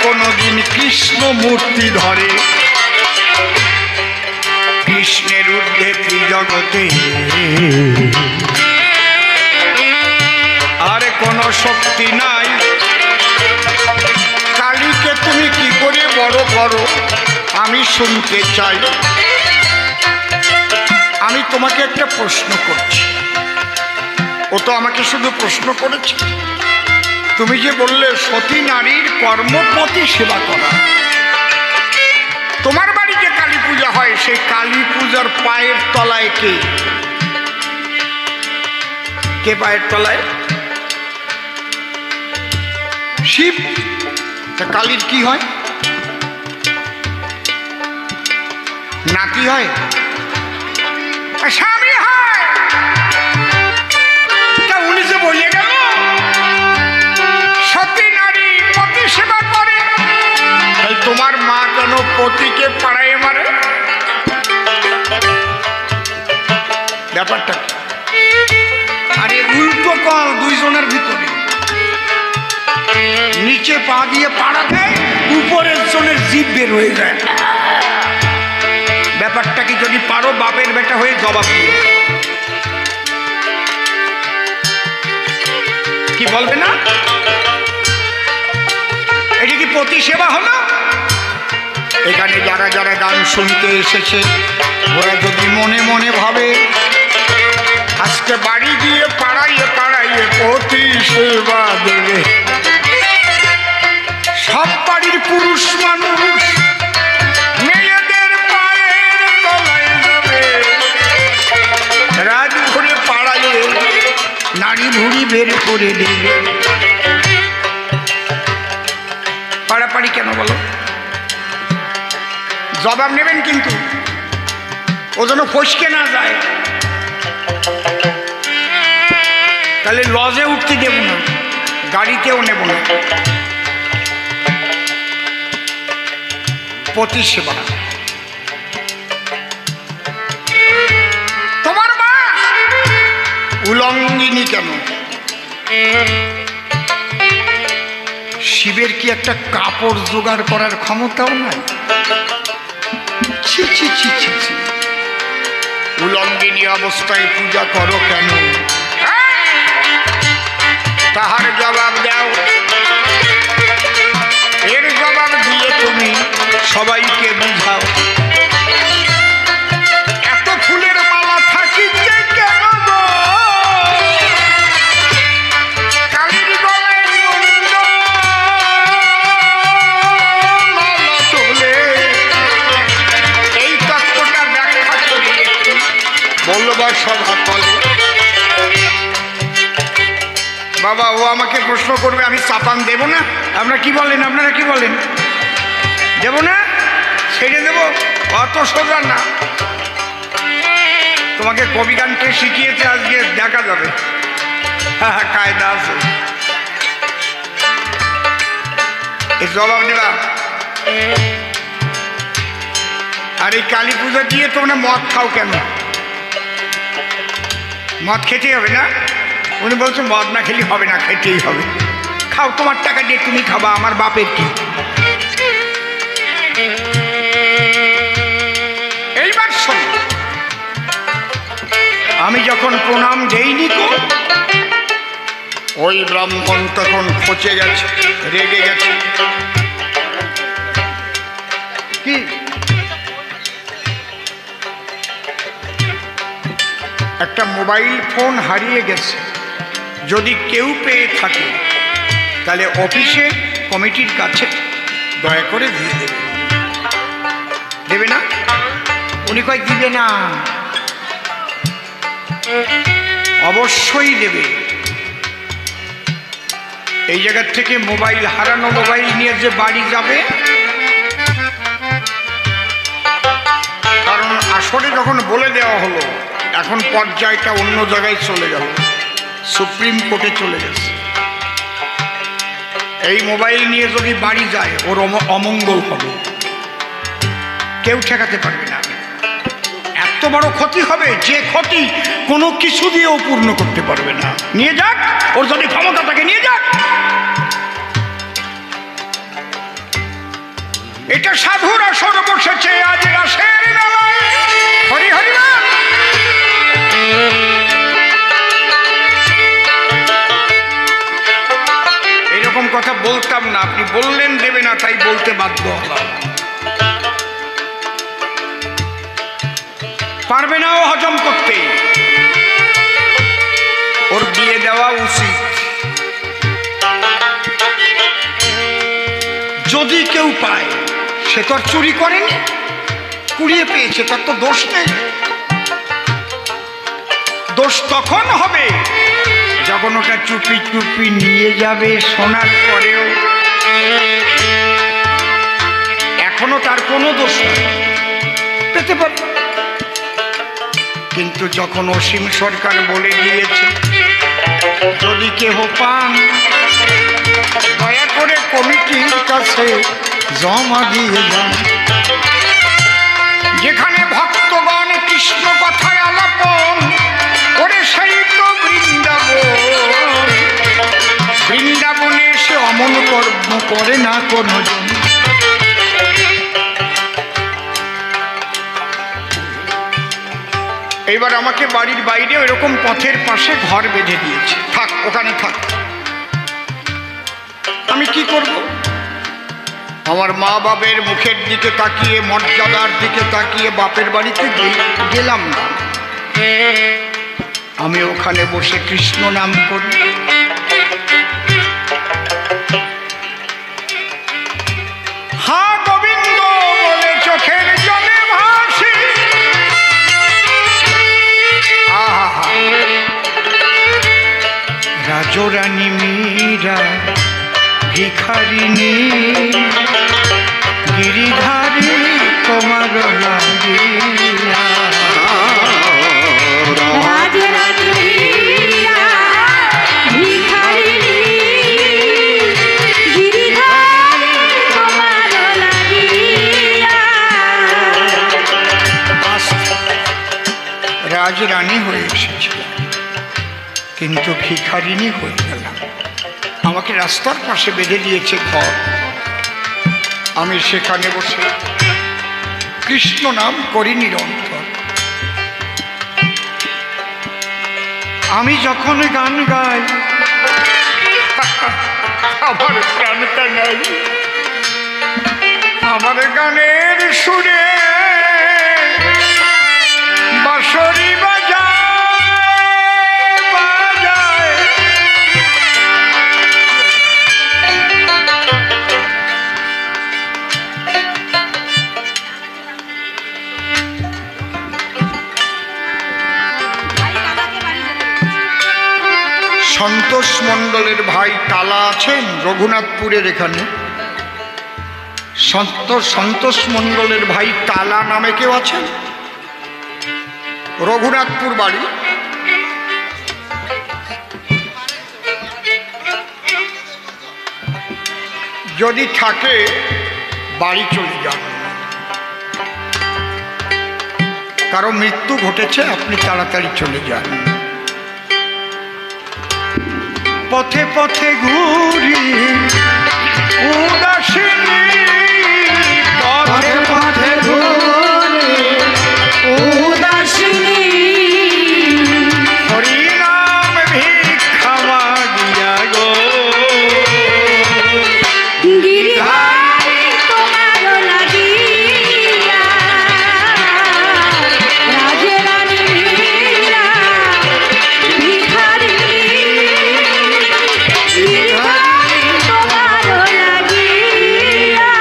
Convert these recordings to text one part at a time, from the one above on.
কোনোদিন কৃষ্ণ মূর্তি ধরে, কৃষ্ণের ঊর্ধ্বে ত্রিজগতে আর কোনো শক্তি নাই। কালীকে তুমি কি করে বড় করো আমি শুনতে চাই। আমি তোমাকে একটা প্রশ্ন করছি, ও তো আমাকে শুধু প্রশ্ন করেছে। তুমি যে বললে সতী নারীর কর্মপতি সেবা করা, তোমার বাড়ি যে কালী পূজা হয় সেই কালী পূজার পায়ের তলায় কে? কে পায়ের তলায়? শিব। তা কালীর কি হয়? নাতি হয়, স্বামী হয়। তা উনি যে বলে গেল সতী নারী পতি সেবা করে, তাই তোমার মা কেন পতিকে পাড়ায় মারে? ব্যাপারটা আরে উল্টো কল, দুইজনের ভিতরে নিচে পা দিয়ে পাড়া দেয়, উপরের জনের জিভ বের হয়ে যায়। ব্যাপারটা কি যদি পারো বাপের বেটা হয়ে জবাব দিও। কি বলবে না? এটা কি পতি সেবা হলো? এখানে যারা যারা গান শুনতে এসেছে ওরা যদি মনে মনে ভাবে আজকে বাড়ি গিয়ে পাড়াইয়ে পাড়াইয়ে পতি সেবা দেবে, সব বাড়ির পুরুষ মানুষ মেয়েদের পায়ের তলায় যাবে, রাত ভরে পাড়াইয়ে নারী ভুড়ি বের করে দেবে। পাড়াপাড়ি কেন বলো? জবাব নেবেন কিন্তু, ও যেন ফসকে না যায়। তাহলে লজে উঠতে দেব না, গাড়িতেও নেব না। পতি সেবা তোমার মা উলঙ্গিনী কেন? শিবের কি একটা কাপড় জোগাড় করার ক্ষমতাও নাই? ছি ছি ছি ছি ছি, উলঙ্গিনী অবস্থায় পূজা করো কেন? তাহার জবাব দাও। এর জবাব দিয়ে তুমি সবাইকে বুঝাও। এত ফুলের মালা থাকিতে কেন গো কালীর গলায় মালা তোলে? এই তত্ত্বটা ব্যাখ্যা করে বলবার সভা বলে। বাবা ও আমাকে প্রশ্ন করবে, আমি চাপান দেব না? আপনারা কি বলেন? আপনারা কি বলেন? দেব না? ছেড়ে দেব? অত সোজা না। তোমাকে কবি গানকে শিখিয়েছে, আজকে দেখা যাবে। হ্যাঁ হ্যাঁ, কায়দা আছে। এই জবাব দেবা। আর এই কালী পুজো দিয়ে তোমরা মদ খাও কেন? মদ খেতেই হবে না? উনি বলছেন মদ না খেলে হবে না, খেতেই হবে। খাও, তোমার টাকা দিয়ে তুমি খাবা, আমার বাপের কি? এইবার শোন, আমি যখন প্রণাম দেইনি তো ওই ব্রাহ্মণ তখন পচে গেছে, রেগে গেছে। কি একটা মোবাইল ফোন হারিয়ে গেছে, যদি কেউ পেয়ে থাকে তাহলে অফিসে কমিটির কাছে দয়া করে দিয়ে দেবে। দেবে না? উনি কয় দিবে না। অবশ্যই দেবে। এই জায়গার থেকে মোবাইল হারানো মোবাইল নিয়ে যে বাড়ি যাবে, কারণ আসলে যখন বলে দেওয়া হলো এখন পর্যায়টা অন্য জায়গায় চলে গেল, সুপ্রিম কোর্টে চলে গেছে। এই মোবাইল নিয়ে যদি বাড়ি যায় ওর অমঙ্গল হবে, কেউ ঠেকাতে পারবে না। এত বড় ক্ষতি হবে যে ক্ষতি কোনো কিছু দিয়েও পূর্ণ করতে পারবে না। নিয়ে যাক, ওর যদি ক্ষমতা থাকে নিয়ে যাক। এটা সাধুর আসর বসেছে আজ রাসের মেলায়। হরি হরি বল। এরকম কথা বলতাম না, আপনি বললেন দেবে না, তাই বলতে বাধ্য হলাম। পারবে না ও হজম করতে, ওর দিয়ে দেওয়া উচিত। যদি কেউ পায়, সে তো আর চুরি করেনি, কুড়িয়ে পেয়েছে, তার তো দোষ নেই। দোষ তখন হবে যখন ওটা চুপি চুপি নিয়ে যাবে, শোনার পরেও এখনো তার কোনো দোষ নেই, পেতে পারে। কিন্তু যখন অসীম সরকার বলে দিয়েছে যদি কেহ পান দয়া করে কমিটির কাছে জমা দিয়ে যান। যেখানে ভক্তগণ কৃষ্ণ কথায় আলাপন করে, সেই তো বৃন্দাবন। বৃন্দাবনে এসে অমন কর্ম করে না কোনো জন। এইবার আমাকে বাড়ির বাইরে ওইরকম পথের পাশে ঘর বেঁধে দিয়েছে, থাক ওখানে থাক। আমি কি করব? আমার মা বাপের মুখের দিকে তাকিয়ে, মর্যাদার দিকে তাকিয়ে বাপের বাড়িতে গেলাম না। আমি ওখানে বসে কৃষ্ণ নাম করি। হা গোবিন্দ বলে চোখের জলে ভাসি। রাজরানী মীরা ভিখারিণী গিরিধারী তোমার লাগিয়া। রাজরানী হয়ে এসেছিল, কিন্তু ভিখারিণী হয়ে গেলাম। আমাকে রাস্তার পাশে বেঁধে দিয়েছে ঘর, আমি সেখানে বসে কৃষ্ণ নাম করি নিরন্তর। আমি যখন গান গাই আমার প্রাণটা নাই, আমার গানের সুরে বাঁশরি সন্তোষ মণ্ডলের ভাই তালা আছেন রঘুনাথপুরের এখানে। সন্তোষ মণ্ডলের ভাই তালা নামে কেউ আছেন? রঘুনাথপুর বাড়ি। যদি থাকে বাড়ি চলে যান, কারো মৃত্যু ঘটেছে, আপনি তাড়াতাড়ি চলে যান। পথে পথে ঘুরি উদাসিনী, পথে পথে ঘুরি উদাসিনী, হরি নাম ভিক্ষা মাগিয়া গো গিরিধারী তোমার লাগিয়া। রাজরানী মীরা ভিখারিণী গিরিধারী তোমার লাগিয়া।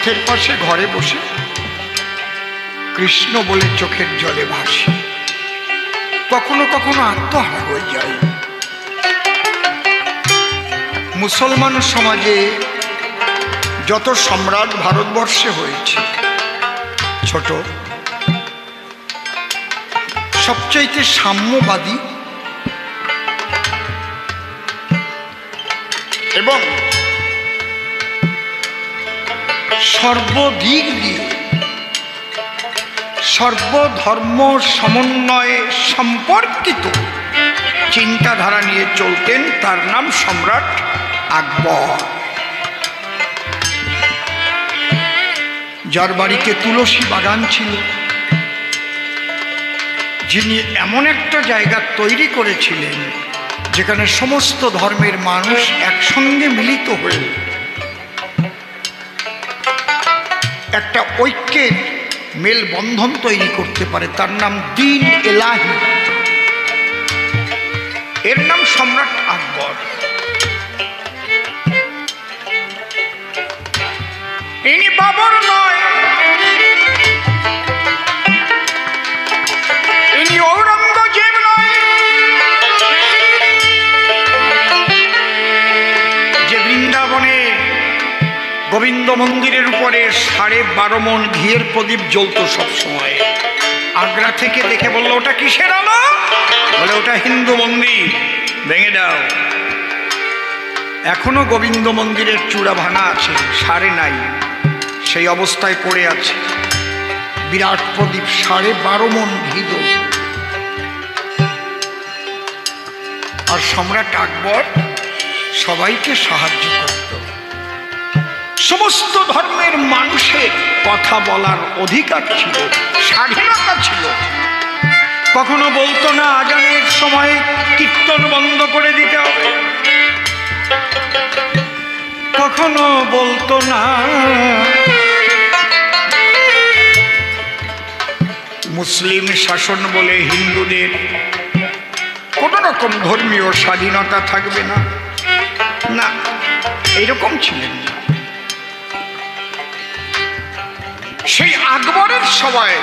পথের পাশে ঘরে বসে কৃষ্ণ বলে চোখের জলে ভাসে। কখনো কখনো আত্মহারা হয়ে যায়। মুসলমান সমাজে যত সম্রাট ভারতবর্ষে হয়েছে, ছোট সবচাইতে সাম্যবাদী এবং সর্বদিক দিয়ে সর্বধর্ম সমন্বয়ে সম্পর্কিত চিন্তাধারা নিয়ে চলতেন। তার নাম সম্রাট আকবর, যার বাড়িতে তুলসী বাগান ছিল, যিনি এমন একটা জায়গা তৈরি করেছিলেন যেখানে সমস্ত ধর্মের মানুষ একসঙ্গে মিলিত হয়ে একটা ঐক্যের মেলবন্ধন তৈরি করতে পারে। তার নাম দ্বীন এলাহি, এর নাম সম্রাট আকবর। ইনি বাবর নয়, ইনি ঔরঙ্গজেব নয়, যে বৃন্দাবনে গোবিন্দ মন্দিরের উপরে 12.5 মণ ঘিয়ের প্রদীপ জ্বলত সবসময়। আগ্রা থেকে দেখে বললো, ওটা কিসের আলো? বলে, ওটা হিন্দু মন্দির, ভেঙে দাও। এখনো গোবিন্দ মন্দিরের চূড়া ভাঙা আছে, সারে নাই, সেই অবস্থায় পড়ে আছে। বিরাট প্রদীপ, 12.5 মণ ঘি জ্বলত। আর সম্রাট আকবর সবাইকে সাহায্য করত। সমস্ত ধর্মের মানুষের কথা বলার অধিকার ছিল, স্বাধীনতা ছিল। কখনো বলতো না আজানের সময় কীর্তন বন্ধ করে দিতে হবে, কখনো বলতো না মুসলিম শাসন বলে হিন্দুদের কোন রকম ধর্মীয় স্বাধীনতা থাকবে না, না, এইরকম ছিলেন না। সেই আকবরের সবাই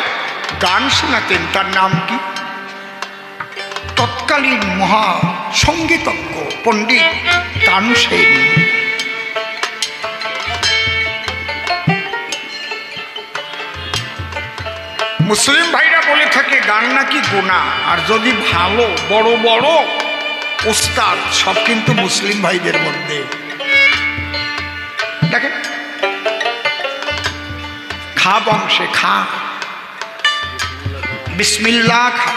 গান শোনাতেন। তার নাম কি? তৎকালীন মহা সঙ্গীতজ্ঞ পণ্ডিত তানসেন। মুসলিম ভাইরা বলে থাকে গান নাকি গুনাহ, আর যদি ভালো বড় বড় ওস্তাদ সব কিন্তু মুসলিম ভাইদের মধ্যে। দেখেন, খা বংশে খা, বিসমিল্লাহ খা,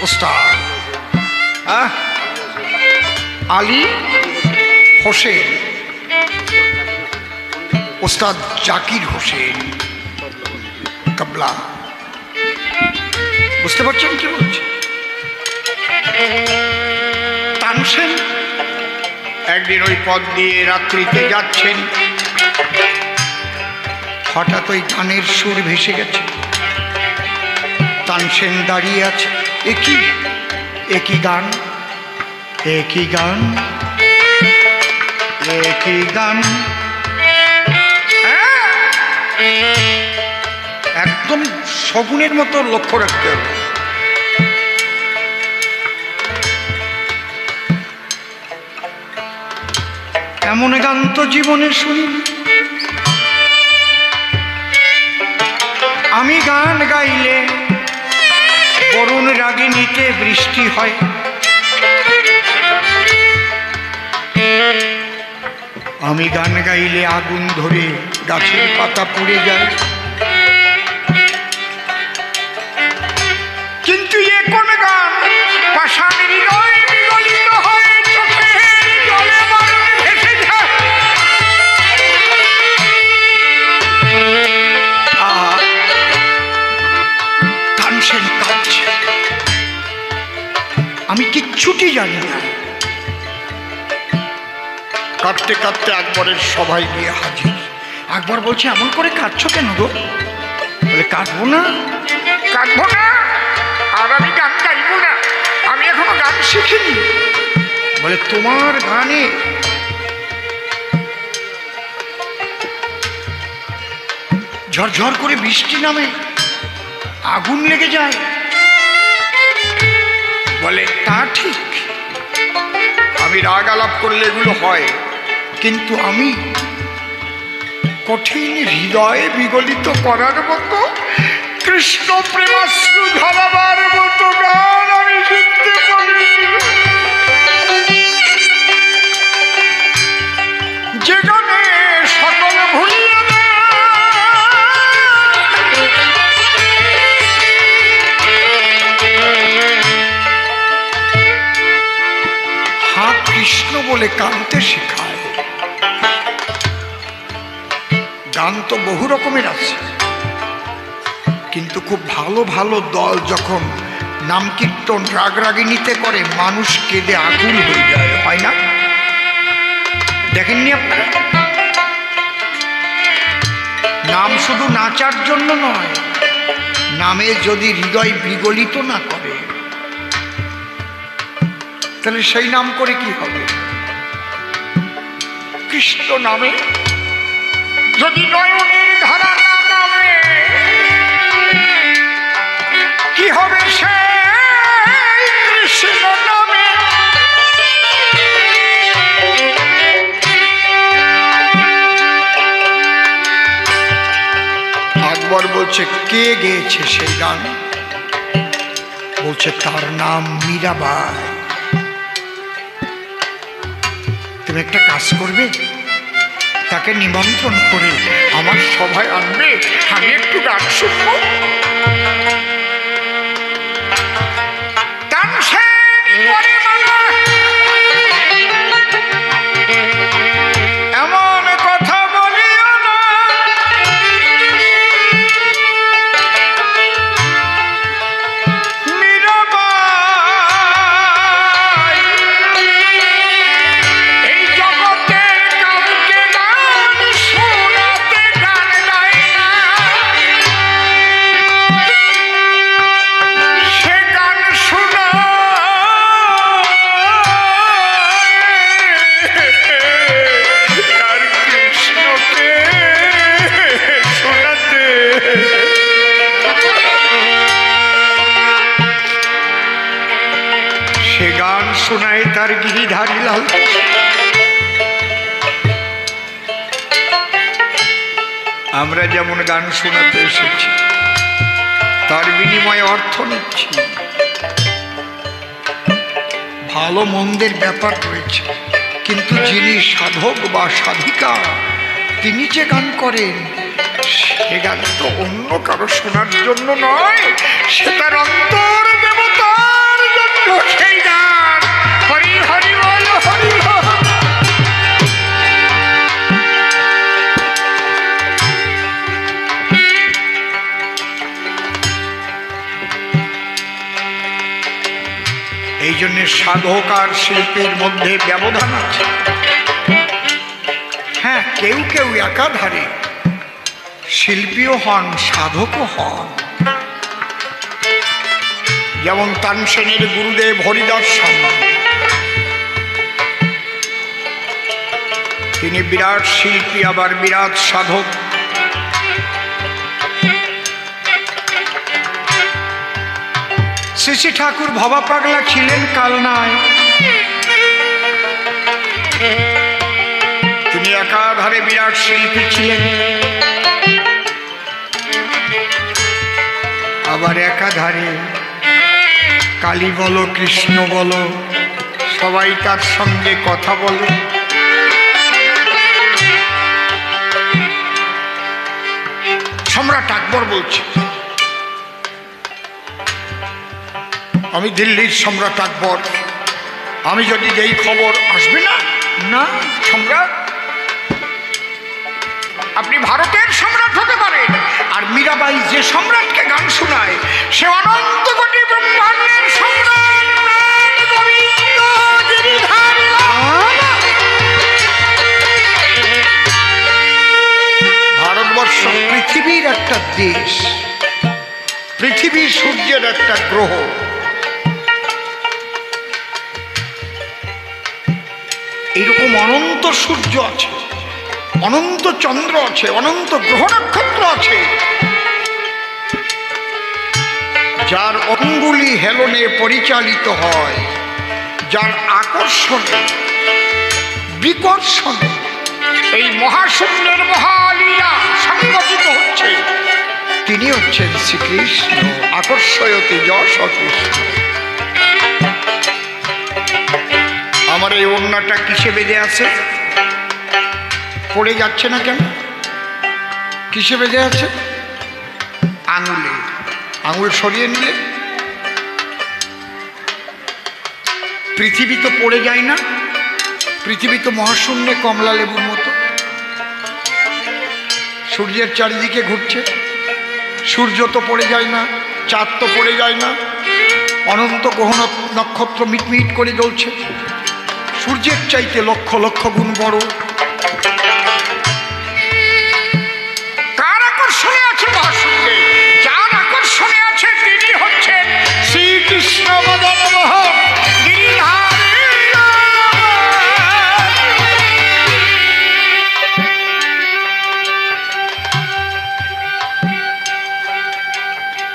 ওস্তাদ আলী হোসেন, ওস্তাদ জাকির হোসেন কাবলা। বুঝতে পারছেন কি বলছি? তানসেন একদিন ওই পথ দিয়ে রাত্রিতে যাচ্ছেন, হঠাৎ ওই গানের সুর ভেসে গেছে। তানসেন দাঁড়িয়ে আছে, একই গান, একই গান, একই গান, একদম শগুনের মতো লক্ষ্য রাখতে হবে। এমন গান তো জীবনে শুনি। আমি গান গাইলে বরুণ রাগিনীতে বৃষ্টি হয়, আমি গান গাইলে আগুন ধরে গাছের পাতা পুড়ে যায়। কিন্তু এ কোন গান? পাষাণের হৃদয় বিগলিত হয়, চোখের জলে বারণ ভেসে যায়। তানসেন কাঁদছে, আমি কিচ্ছুটি জানি না। কাঁদতে কাঁদতে আকবরের সভায় গিয়ে হাজির। আকবর বলছে, এমন করে কাঁদছো কেন গো? বলে, কাঁদবো না, কাঁদবো না, আর আমি গান গাইবো না, আমি এখনো গান শিখিনি। বলে, তোমার গানে ঝরঝর করে বৃষ্টি নামে, আগুন লেগে যায়। বলে তা ঠিক, আমি রাগ আলাপ করলে এগুলো হয়, কিন্তু আমি কঠিন হৃদয়ে বিগলিত করার মতো, কৃষ্ণ প্রেমাশ্রু ঝরাবার মতো গান আমি শিখতে পারি, যে গানে সকল ভুলিয়ে হা কৃষ্ণ বলে কাঁদতে শেখায়। গান তো বহু রকমের আছে, কিন্তু খুব ভালো ভালো দল যখন নাম কীর্তন রাগরাগিনীতে করে, মানুষ কেঁদে আকুল হয়ে যায়, হয় না? দেখেননি আপনারা? নাম শুধু নাচার জন্য নয়, নামে যদি হৃদয় বিগলিত না করে, তাহলে সেই নাম করে কি হবে? কৃষ্ণ নামে যদি নয়নের ধারা না নামে, কি হবে সেই কৃষ্ণ নামে? আকবর বলছে কে গেয়েছে সেই গান? বলছে তার নাম মীরাবাই। তুমি একটা কাজ করবে, তাকে নিমন্ত্রণ করে আমার সভায় আনবে, আমি একটু গান শুনব। এমন কথা বলিও না, মীরাবাই এই জগতে কাউকে গান শোনাতে গান গায় না, সে গান শোনায় আর কৃষ্ণকে শোনাতে। সে গান শোনায় তার গিরিধারী লাল। আমরা যেমন গান শোনাতে এসেছি, তার বিনিময়ে অর্থ নিচ্ছি। ভালো মন্দের ব্যাপার রয়েছে, কিন্তু যিনি সাধক বা সাধিকা, তিনি যে গান করেন, সে গান তো অন্য কারো শোনার জন্য নয়, সে তার অন্তর দেবতার জন্য সেই গান। হরি হরি বল, হরি বল। এই জন্য সাধক আর শিল্পীর মধ্যে ব্যবধান আছে। হ্যাঁ, কেউ কেউ একাধারে শিল্পীও হন, সাধকও হন। যেমন তানসেনের গুরুদেব হরিদাস স্বামী, তিনি বিরাট শিল্পী আবার বিরাট সাধক। শ্রী শ্রী ঠাকুর ভবা পাগলা ছিলেন কালনায়, তিনি একাধারে বিরাট শিল্পী ছিলেন, আবার একাধারে কালী বলো কৃষ্ণ বলো সবাই তার সঙ্গে কথা বলে। সম্রাট আকবর বলছে, আমি দিল্লির সম্রাট আকবর, আমি যদি যেই খবর আসবে না, না সম্রাট, আপনি ভারতের সম্রাট হতে পারেন, আর মীরাবাই যে সম্রাটকে গান শোনায় সে অনন্ত কোটি ব্রহ্মাণ্ডের সম্রাট, গোবিন্দ গিরিধারী। ভারতবর্ষ পৃথিবীর একটা দেশ, পৃথিবীর সূর্যের একটা গ্রহ। এইরকম অনন্ত সূর্য আছে, অনন্ত চন্দ্র আছে, অনন্ত গ্রহ নক্ষত্র আছে, যার অঙ্গুলি হেলনে পরিচালিত হয়, যার আকর্ষণে বিকর্ষণে এই মহাশূন্যের মহালীলা সংগঠিত হচ্ছে, তিনি হচ্ছেন শ্রীকৃষ্ণ। আকর্ষয়তে যশ কৃষ্ণ। আমার এই ওড়নাটা কিসে বেঁধে আছে? পড়ে যাচ্ছে না কেন? কিসে বেঁধে আছে? আঙুলে। আঙুল সরিয়ে নিলে পৃথিবী তো পড়ে যায় না। পৃথিবী তো মহাশূন্যে কমলা লেবুর মতো, সূর্যের চারিদিকে ঘুরছে। সূর্য তো পড়ে যায় না, চাঁদ তো পড়ে যায় না, অনন্ত গ্রহ নক্ষত্র মিটমিট করে জ্বলছে, সূর্যের চাইতে লক্ষ লক্ষ গুণ বড়। কার আকর্ষণে আছে মহাশূন্যে? যার আকর্ষণে আছে তিনি হচ্ছেন শ্রীকৃষ্ণ মদন মোহন গিরিধারী।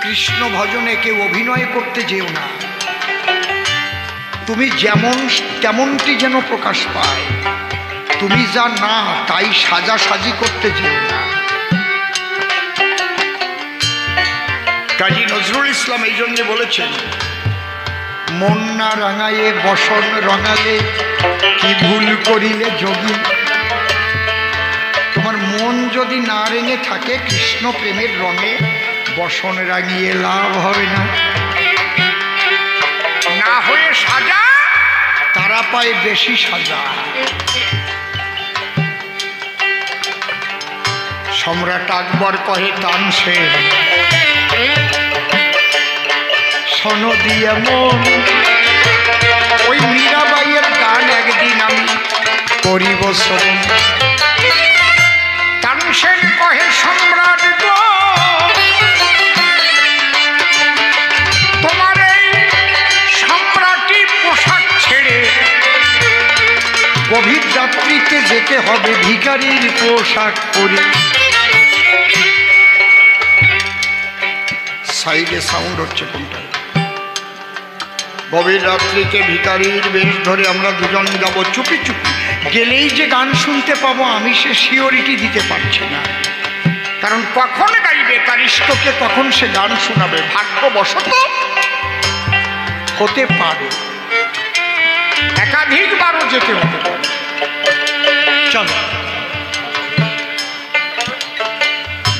কৃষ্ণ ভজনে কেউ অভিনয় করতে যেও না। তুমি যেমন তেমনটি যেন প্রকাশ পায়, তুমি যা না তাই সাজাসাজি করতে যেও না। কাজী নজরুল ইসলাম এই জন্যে বলেছেন, মন না রাঙায়ে বসন রঙালে কি ভুল করিলে যোগী। তোমার মন যদি না রেঙে থাকে কৃষ্ণ প্রেমের রঙে, বসন রাঙিয়ে লাভ হবে না। না হয়ে সাজা, তারা পায় বেশি সাজা। সম্রাট আকবর কহে তানসেন, শোনো দিয়ে মন। ওই মীরাবাইয়ের গান একদিন আমি করিব শ্রবণ। তানসেন কহে সম্রাট গো, তোমার এই সম্রাটি পোশাক ছেড়ে গভীর রাত্রিতে যেতে হবে ভিখারির পোশাক পরে। সাইডে সাউন্ড হচ্ছে কোনটা? গভীর রাত্রিতে ভিখারির বেশ ধরে আমরা দুজন যাব চুপি চুপি। গেলেই যে গান শুনতে পাবো আমি সে সিওরিটি দিতে পারছি না, কারণ কখন গাইবে তার ইষ্টকে, কখন সে গান শোনাবে ভাগ্যবশত হতে পারে, একাধিকবারও যেতে হতে পারে। চলো।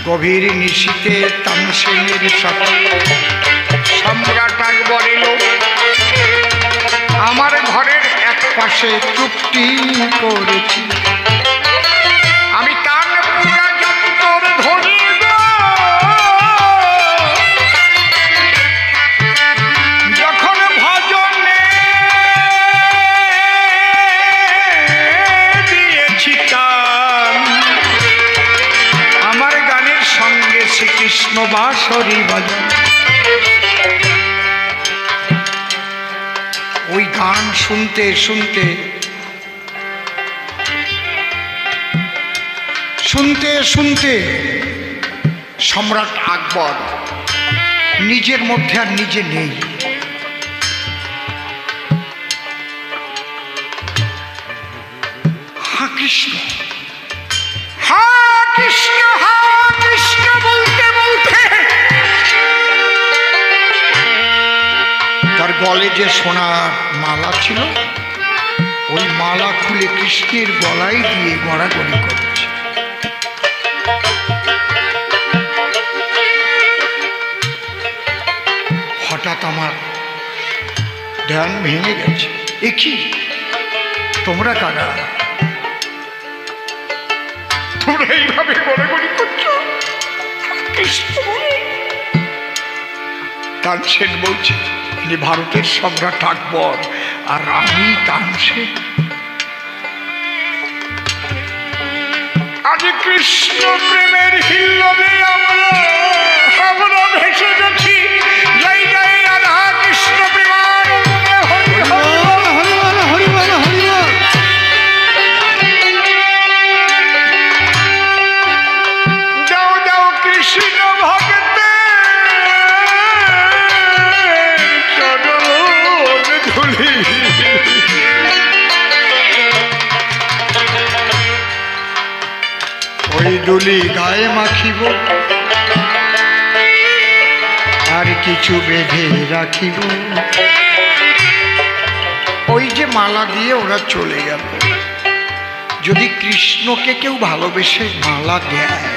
গভীর নিশীতে তানসেনের সাথে সম্রাট আকবর এলো আমার ঘরের এক পাশে চুপটি করেছি। আমি তার পুরা যন্তর ধরি গো, যখন ভজনে দিয়েছি টান, আমার গানের সঙ্গে শ্রীকৃষ্ণ বাঁশরি বাজান। ওই গান শুনতে শুনতে শুনতে শুনতে সম্রাট আকবর নিজের মধ্যে আর নিজে নেই। হা কৃষ্ণ, হা কৃষ্ণ, হা কৃষ্ণ বলতে বলতে তার গলে যে সোনার মালা ছিল ওই মালা খুলে কৃষ্ণের গলায় দিয়ে গড়াগড়ি করছে। হঠাৎ আমার ধ্যান ভেঙে গেছে। এ কি, তোমরা কারা? তোমরা এইভাবে গড়াগড়ি করছো কৃষ্ণ বলে? তানসেন বলছে, ইনি ভারতের সম্রাট আকবর আর আমি তানসেন। আজ কৃষ্ণ প্রেমের হিল্লোলে আমরা ভেসে যাচ্ছি। জয় জয় রাধা কৃষ্ণ প্রেমানন্দে হরি হরি হরি হরি হরি। ধুলি গায়ে মাখিব, আর কিছু বেঁধে রাখিব। ওই যে মালা দিয়ে ওরা চলে গেল। যদি কৃষ্ণকে কেউ ভালোবেসে মালা দেয়,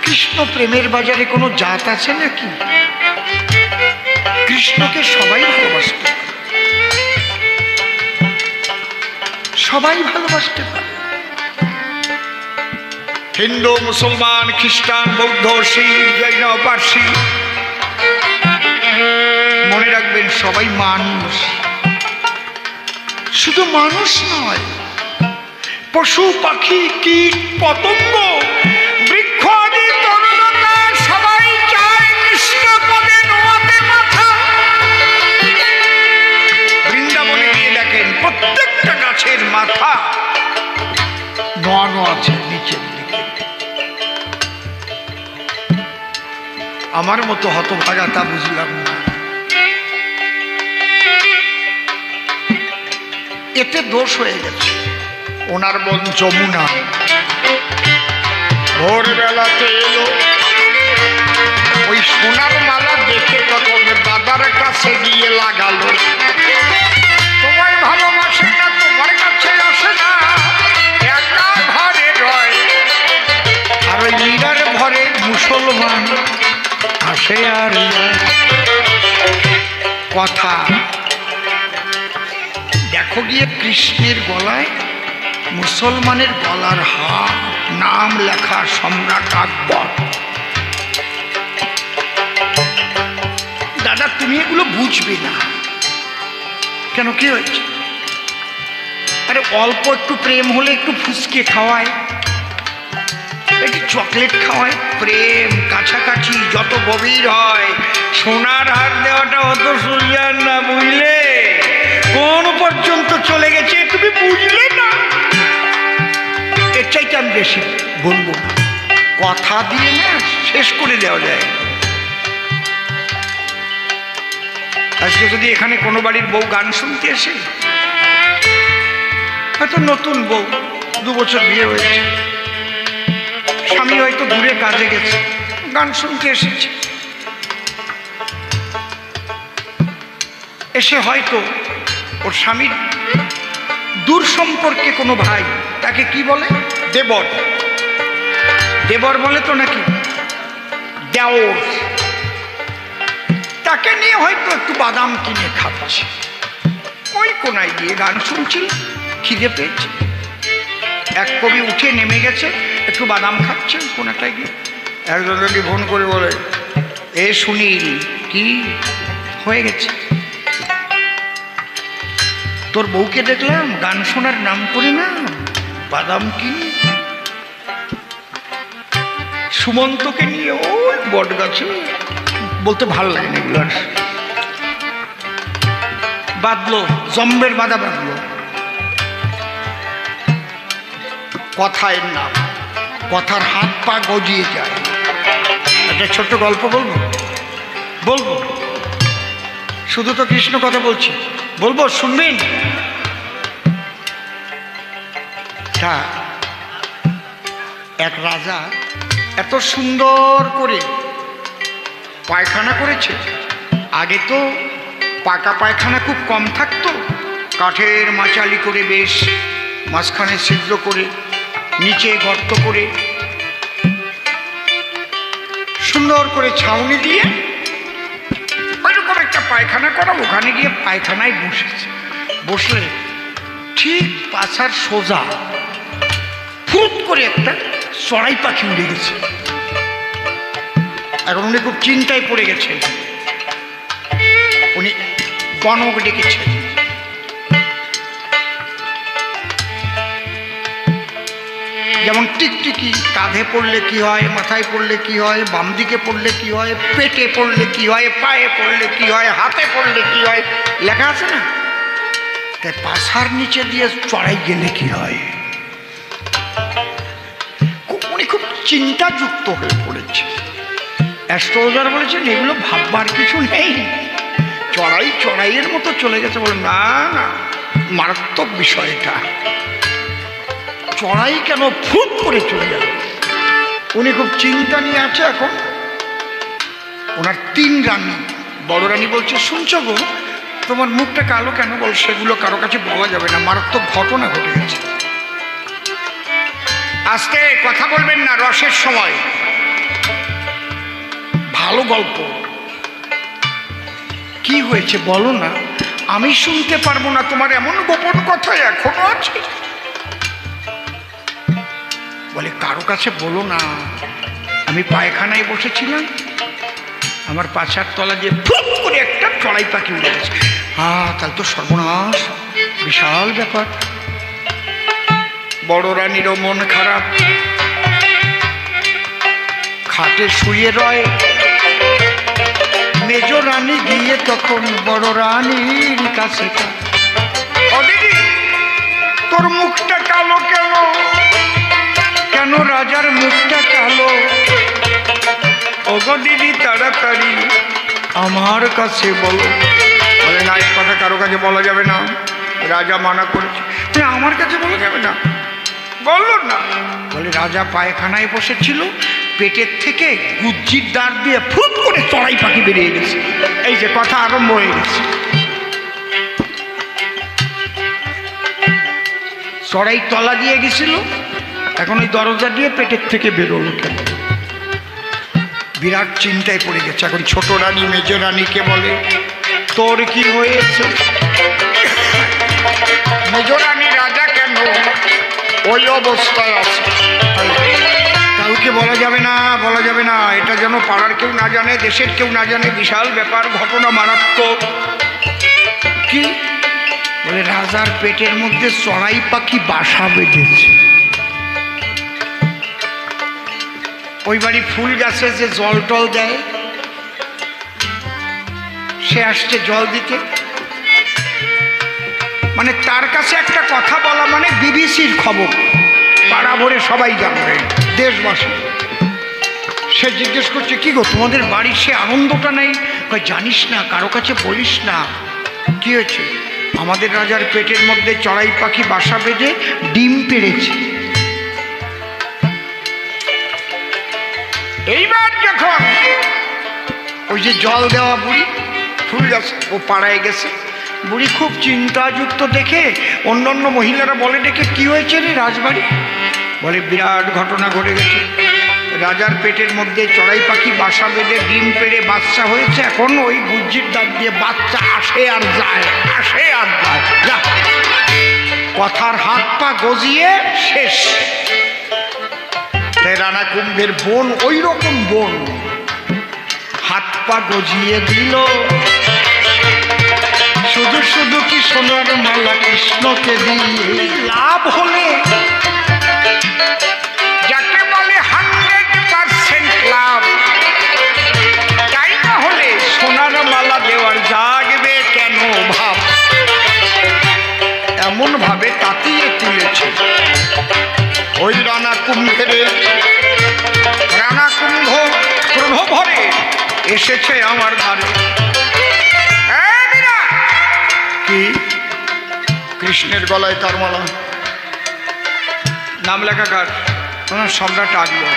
কৃষ্ণ প্রেমের বাজারে কোনো জাত আছে নাকি? কৃষ্ণকে সবাই ভালোবাসতে পারে, সবাই ভালোবাসতে পারে। হিন্দু, মুসলমান, খ্রিস্টান, বৌদ্ধ, শিখ, জৈন, পার্সি, মনে রাখবেন সবাই মানুষ। শুধু মানুষ নয়, পশু, পাখি, কীট, পতঙ্গ, বৃক্ষ আদি তরুলতা সবাই চায় কৃষ্ণ পদে নোয়াতে মাথা। বৃন্দাবনে গিয়ে দেখেন প্রত্যেকটা গাছের মাথা নোয়ানো আছে নিচের দিকে। আমার মতো হতভাগা তা বুঝলাম না। এতে দোষ হয়ে গেছে। ওনার বোন যমুনা ভোরবেলাতে এলো, ওই সোনার মালা দেখে তখন দাদার কাছে গিয়ে লাগালো। তোমায় ভালোবাসে না, তোমার কাছে আসে না, একা ঘরে রয়। আর ওই মীরার ঘরে মুসলমান আসে আর কথা। দেখো গিয়ে কৃষ্ণের গলায় মুসলমানের গলার হার, নাম লেখা সম্রাট আকবর। দাদা তুমি এগুলো বুঝবে না। কেন, কি হয়েছে? আরে অল্প একটু প্রেম হলে একটু ফুসকে খাওয়ায়, একটু চকলেট খাওয়ায়। প্রেম কাছাকাছি যত গভীর হয়, সোনার হার দেওয়াটা অত সোজা না, বুঝলে? কোন পর্যন্ত চলে গেছে তুমি বুঝলে না। এর চাইতে আমি বেশি বলবো না, কথা দিয়ে না শেষ করে দেওয়া যায়। আজকে যদি এখানে কোনো বাড়ির বউ গান শুনতে আসে, হয়তো নতুন বউ, 2 বছর বিয়ে হয়েছে, স্বামী হয়তো দূরে কাজে গেছে, গান শুনতে এসেছে। এসে হয়তো ওর স্বামীর দূর সম্পর্কে কোনো ভাই তাকে কি বলে, দেবর। দেবর বলে তো নাকি দেওর। তাকে নিয়ে হয়তো একটু বাদাম কিনে খাচ্ছে, ওই কোনায় গিয়ে গান শুনছিল, খিদে পেয়েছে। এক কবি উঠে নেমে গেছে, একটু বাদাম খাচ্ছে কোনাটায় গিয়ে। একজন যদি ফোন করে বলে, এ সুনীল, কি হয়ে গেছে? তোর বউকে দেখলাম গান শোনার নাম করে না বাদাম কিনে। সুমন্তকে নিয়ে ওই বট গাছে, বলতে ভাল লাগে না এগুলো। বাঁধলো, জম্বের বাঁধা বাঁধলো। কথার নাম, কথার হাত পা গজিয়ে যায়। একটা ছোট্ট গল্প বলবো, বলবো শুধু তো কৃষ্ণ কথা বলছি, বলবো, শুনবেন? এক রাজা এত সুন্দর করে পায়খানা করেছে। আগে তো পাকা পায়খানা খুব কম থাকতো, কাঠের মাচালি করে বেশ মাঝখানে ছিদ্র করে, নিচে গর্ত করে, সুন্দর করে ছাউনি দিয়ে ওইরকম একটা পায়খানা করা। ওখানে গিয়ে পায়খানায় বসেছে। বসলে ঠিক পাছার সোজা ফুট করে একটা চড়াই পাখি উড়ে গেছে। এখন উনি খুব চিন্তায় পড়ে গেছেন। উনি গণক ডেকেছেন। যেমন টিকটিকি কাঁধে পড়লে কি হয়, মাথায় পড়লে কি হয়, বাম দিকে পড়লে কি হয়, পেটে পড়লে কি হয়, পায়ে পড়লে কি হয়, হাতে পড়লে কি হয়, লেখা আছে না? তাই পাছার নিচে দিয়ে চড়াই গেলে কি হয়। উনি খুব চিন্তাযুক্ত হয়ে পড়েছে। অ্যাস্ট্রোলজার বলেছেন এগুলো ভাববার কিছু নেই, চড়াই চড়াইয়ের মতো চলে গেছে। বলে না না, মারাত্মক বিষয়টা। চড়াই কেন ফুট করে চলে যাবে। উনি খুব চিন্তা নিয়ে আছে এখন। ওনার 3 রানী। বড় রানী বলছে, শুনছো গো, তোমার মুখটা কালো কেন? বল, সেগুলো কারো কাছে বলা যাবে না, মারাত্মক ঘটনা ঘটে গেছে। আস্তে কথা বলবেন না, রসের সময়। ভালো গল্প। কি হয়েছে বলো না, আমি শুনতে পারবো না, তোমার এমন গোপন কথা এখনো আছে। বলে, কারো কাছে বলো না, আমি পায়খানায় বসেছিলাম, আমার পাছার তলা দিয়ে ফুপ করে একটা চড়াই পাখি উড়ে গেছে। তাহলে তো সর্বনাশ, বিশাল ব্যাপার। বড় রানীরও মন খারাপ, খাটে শুয়ে রয়। মেজ রানী গিয়ে তখন বড় রানীর কাছে, ও দিদি, তোর মুখটা কালো কেন? কেন রাজার মুখটা কালো? ওগো দিদি, তাড়াতাড়ি আমার কাছে বলো। বলে, না, এই কথা কারো কাছে বলা যাবে না, রাজা মানা করেছে। আমার কাছে বলা যাবে না? বললো না। বলে, রাজা পায়খানায় বসেছিল, পেটের থেকে গুজ্জির দাঁত দিয়ে ফুট করে চড়াই পাখি বেরিয়ে গেছে। এই যে কথা আরম্ভ হয়ে গেছে। চড়াই তলা দিয়ে গেছিল, এখন ওই দরজা দিয়ে পেটের থেকে বেরোলো কেন? বিরাট চিন্তায় পড়ে গেছে। এখন ছোট রানী মেজ রানীকে বলে, তোর কি হয়েছে? মেজ রানী, রাজা কেন ওই অবস্থায় আছে? কাউকে বলা যাবে না, বলা যাবে না, এটা যেন পাড়ার কেউ না জানে, দেশের কেউ না জানে, বিশাল ব্যাপার, ঘটনা মারাত্মক। কি? বলে, রাজার পেটের মধ্যে চড়াই পাখি বাসা বেঁধেছে। ওই বাড়ি ফুল গাছে যে জল টল দেয়, সে আসছে জল দিতে। মানে তার কাছে একটা কথা বলা মানে বিবিসির খবর, পাড়া ভরে সবাই জানবে, দেশবাসী। সে জিজ্ঞেস করছে, কি গো, তোমাদের বাড়ির সে আনন্দটা নেই? জানিস না, কারো কাছে বলিস না। কি হয়েছে? আমাদের রাজার পেটের মধ্যে চড়াই পাখি বাসা বেঁধে ডিম পেড়েছে। এইবার যখন ওই যে জল দেওয়া বুড়ি ফুল গাছ, ও পাড়ায় গেছে, বুড়ি খুব চিন্তাযুক্ত দেখে অন্যান্য মহিলারা বলে ডেকে, কি হয়েছে রে রাজবাড়ি? বলে, বিরাট ঘটনা ঘটে গেছে, রাজার পেটের মধ্যে চড়াই পাখি বাসা বেঁধে ডিম পেড়ে বাচ্চা হয়েছে। এখন ওই গুজ্জির দাঁত দিয়ে বাচ্চা আসে আর যায়, আসে আর যায়। যা, কথার হাত পা গজিয়ে শেষ। রানা কুম্ভের বোন ওই রকম বোন, হাত পা গজিয়ে দিল। শুধু শুধু কি সোনার মালা কৃষ্ণকে দিয়ে লাভ হলে, যাকে বলে 100% লাভ, তাই না হলে সোনার মালা দেওয়ার জাগবে কেন ভাব? এমন ভাবে তাতিয়ে তুলেছে ওই রানা কুম্ভের। রানা কুম্ভ ক্রোধ ভরে এসেছে আমার ধারে। কি? কৃষ্ণের গলায় তার মালা, নাম লেখা কার? ওনার সম্রাট আকবর।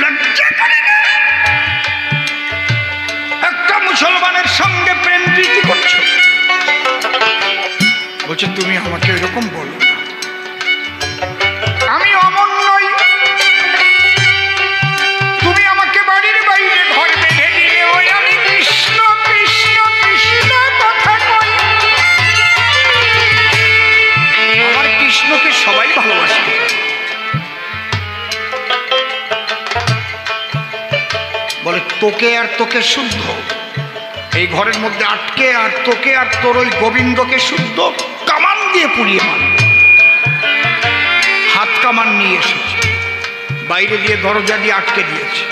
লজ্জা করে না? একটা মুসলমানের সঙ্গে প্রেম প্রীতি করছো? বলছে, তুমি আমাকে এরকম বলো না, আমি অমন নই। তুমি আমাকে বাড়ির বাইরে ঘর বেঁধে দিলে, ওই আমি কৃষ্ণ কৃষ্ণ কৃষ্ণ কথা কই। আমার কৃষ্ণকে সবাই ভালোবাসে। বলে, তোকে আর তোকে শুদ্ধ এই ঘরের মধ্যে আটকে, আর তোকে আর তোর ওই গোবিন্দকে শুদ্ধ কামান দিয়ে পুড়িয়ে মারবে। হাত কামান নিয়ে এসেছে, বাইরে দিয়ে দরজা দিয়ে আটকে দিয়েছে।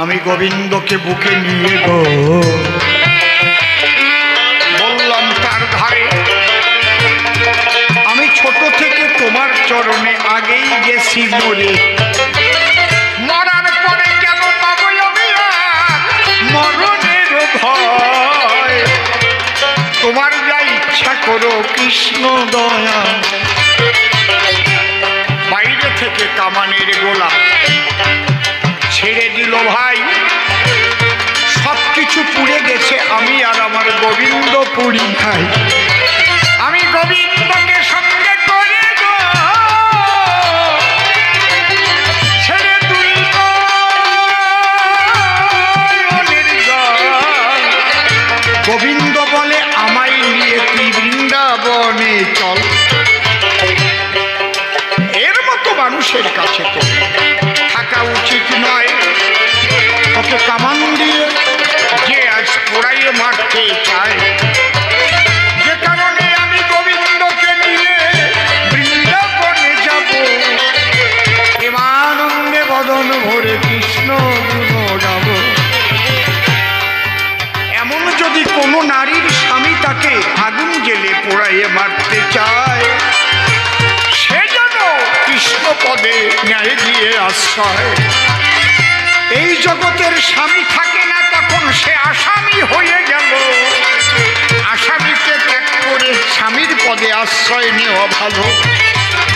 আমি গোবিন্দকে বুকে নিয়ে গো বললাম তার ধারে, আমি ছোট থেকে তোমার চরণে আগেই গেছি মরে। মরার পরে কেন পাবো আমি আর মরণের ভয়? তোমার যা ইচ্ছা করো কৃষ্ণ দয়া গোলাপ ছেড়ে দিল ভাই, সব কিছু পুড়ে গেছে, আমি আর আমার গোবিন্দ পুরি খাই। আমি গোবিন্দকে সঙ্গে করে ছেড়ে তুলব নির্জন। গোবিন্দ বলে আমায় নিয়ে তুই বৃন্দাবনে চল। এর মতো মানুষের কাছে তো থাকা উচিত নয়। ওকে কামান দিয়ে যে আজ পোড়াইয়ে মারতে চায়, যে কারণে আমি গোবিন্দকে নিয়ে বৃন্দাবনে যাব। প্রেমানন্দে বদন ভরে কৃষ্ণ যাব। এমন যদি কোনো নারীর স্বামী তাকে আগুন জেলে পোড়াইয়ে মারতে চায়, সে যেন কৃষ্ণ পদে ন্যায় দিয়ে আশ্রয়। এই জগতের স্বামী থাকে না, তখন সে আসামি হয়ে গেল। আসামিকে ত্যাগ করে স্বামীর পদে আশ্রয় নেওয়া ভালো।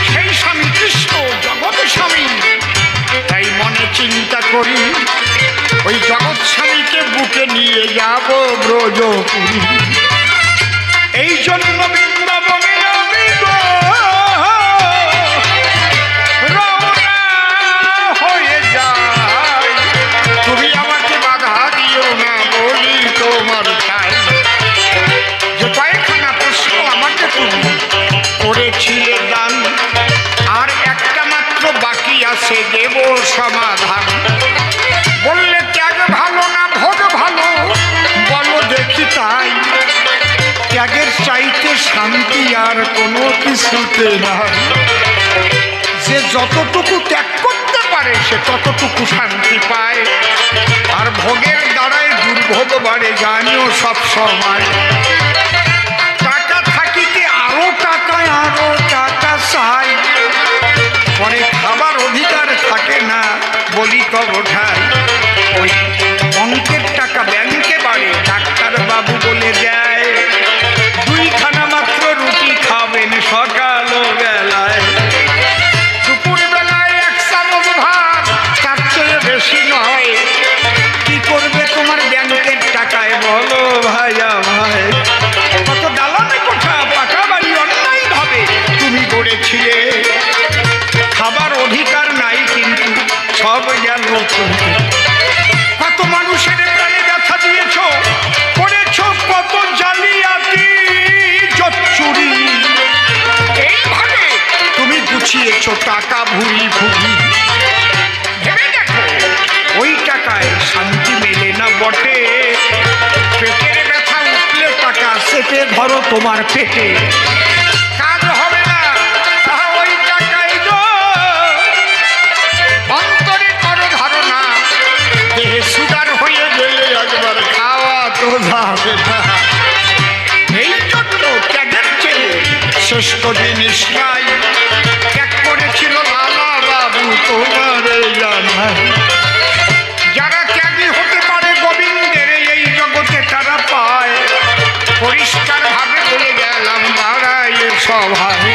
সেই স্বামী কৃষ্ণ, জগৎ স্বামী। তাই মনে চিন্তা করি ওই জগৎ স্বামীকে বুকে নিয়ে যাব ব্রজপুরী। এই জন্য বৃন্দাবনে আমি রওনা হয়ে যাই। তুমি আমাকে বাধা দিও না বলি তোমার চাই। যে কয়েকখানা প্রশ্ন আমাকে তুমি করেছিলে দান, আর একটা মাত্র বাকি আছে দেব সমাধান। বললে ত্যাগ ভালো না ভোগ ভালো, বলো দেখি তাই। ত্যাগের চাইতে শান্তি আর কোনো কিছুতে নাই। যে যতটুকু ত্যাগ করতে পারে সে ততটুকু শান্তি পায়। আর ভোগের দ্বারাই দুর্ভোগ বাড়ে, জানিও সব সময়। টাকা থাকিতে আরো টাকা চাই, পরে খাবার অধিকার থাকে না বলি তব ঠাই। ওই অঙ্কের টাকা ব্যাংকে বাড়ে, ডাক্তার বাবু বলে দেয় দুইখানা মাত্র রুটি খাবেন সকাল বেলায়। দুপুর বেলায় এক চামচ ভাত, তার চেয়ে বেশি নয়। কি করবে তোমার ব্যাংকের টাকায় বলো ভাইয়া ভাই? কত দালানে কোঠা, পাকা বাড়ি অন্যায় ভাবে তুমি গড়েছিলে। খাবার অধিকার নাই কিন্তু সব গেল। কত মানুষের প্রাণে ব্যথা দিয়েছ, করেছ কত জালিয়াতি চুরি। এইভাবে তুমি গুছিয়েছ টাকা ভুরি ভুরি। ভেবে দেখো ওই টাকায় শান্তি মেলে না বটে। পেটের ব্যথা উঠলে টাকা সেটে ধরো তোমার পেটে, কাজ হবে না। ওই টাকায় অন্তরে করো ধারণা, দেহে সুগার হয়ে গেলে একবার খাওয়া তো যাবে না। এই জন্য ত্যাগের চেয়ে শ্রেষ্ঠ জিনিস নাই। ত্যাগ করেছিল লালা বাবু তোমার জানাই। যারা ত্যাগী হতে পারে গোবিন্দের এই জগতে তারা পায়। পরিষ্কার ভাবে বলে গেলাম বাড়াই সভায়।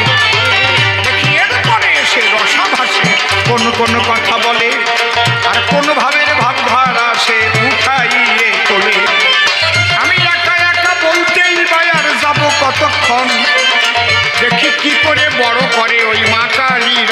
দেখি এরপরে এসে রসাভাসে কোন কথা বলে, আর কোন ভাবের ভাবধারা সে উঠাইয়ে তোলে। আমি একা একা বলতেই বায়ার যাব কতক্ষণ, দেখি কি করে বড় করে ওই মা কালীর